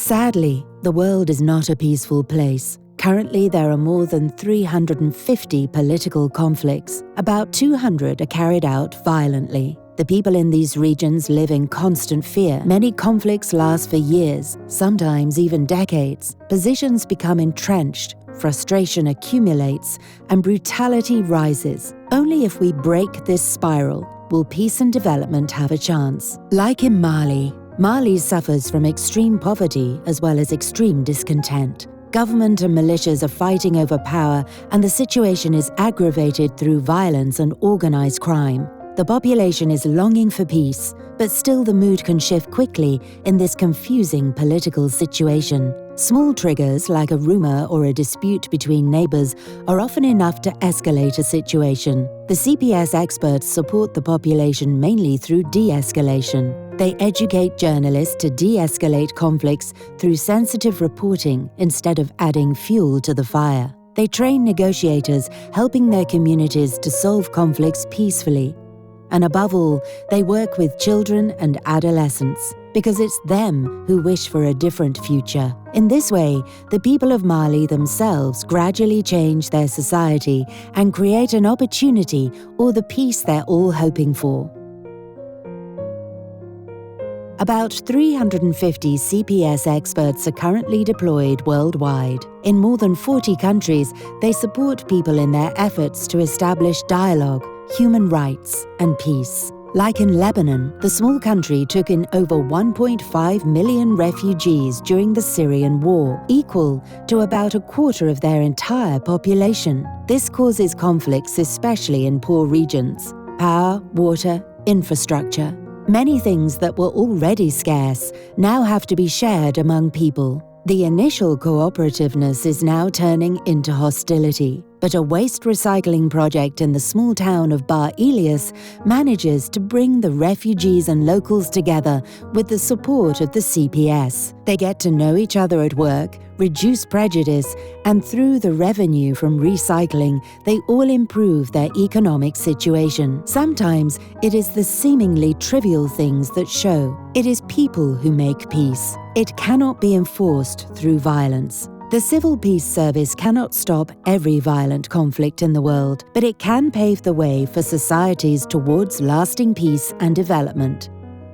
Sadly, the world is not a peaceful place. Currently, there are more than 350 political conflicts. About 200 are carried out violently. The people in these regions live in constant fear. Many conflicts last for years, sometimes even decades. Positions become entrenched, frustration accumulates, and brutality rises. Only if we break this spiral will peace and development have a chance. Like in Mali suffers from extreme poverty as well as extreme discontent. Government and militias are fighting over power, and the situation is aggravated through violence and organized crime. The population is longing for peace, but still the mood can shift quickly in this confusing political situation. Small triggers like a rumor or a dispute between neighbors are often enough to escalate a situation. The CPS experts support the population mainly through de-escalation. They educate journalists to de-escalate conflicts through sensitive reporting instead of adding fuel to the fire. They train negotiators, helping their communities to solve conflicts peacefully. And above all, they work with children and adolescents, because it's them who wish for a different future. In this way, the people of Mali themselves gradually change their society and create an opportunity or the peace they're all hoping for. About 350 CPS experts are currently deployed worldwide. In more than 40 countries, they support people in their efforts to establish dialogue, human rights, and peace. Like in Lebanon, the small country took in over 1.5 million refugees during the Syrian war, equal to about a quarter of their entire population. This causes conflicts, especially in poor regions. Power, water, infrastructure. Many things that were already scarce now have to be shared among people. The initial cooperativeness is now turning into hostility, but a waste recycling project in the small town of Bar Elias manages to bring the refugees and locals together with the support of the CPS. They get to know each other at work, reduce prejudice, and through the revenue from recycling, they all improve their economic situation. Sometimes it is the seemingly trivial things that show. It is people who make peace. It cannot be enforced through violence. The Civil Peace Service cannot stop every violent conflict in the world, but it can pave the way for societies towards lasting peace and development.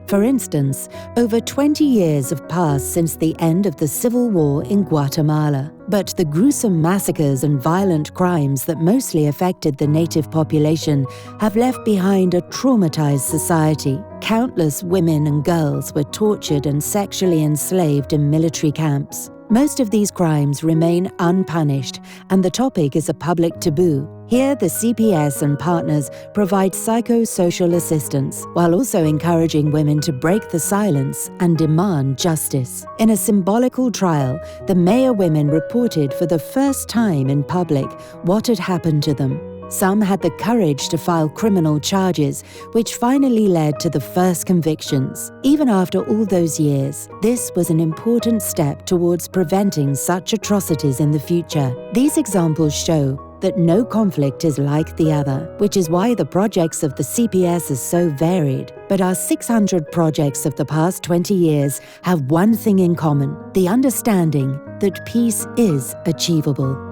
For instance, over 20 years have passed since the end of the civil war in Guatemala, but the gruesome massacres and violent crimes that mostly affected the native population have left behind a traumatized society. Countless women and girls were tortured and sexually enslaved in military camps. Most of these crimes remain unpunished, and the topic is a public taboo. Here, the CPS and partners provide psychosocial assistance, while also encouraging women to break the silence and demand justice. In a symbolical trial, the Maya women reported for the first time in public what had happened to them. Some had the courage to file criminal charges, which finally led to the first convictions. Even after all those years, this was an important step towards preventing such atrocities in the future. These examples show that no conflict is like the other, which is why the projects of the CPS are so varied. But our 600 projects of the past 20 years have one thing in common: the understanding that peace is achievable.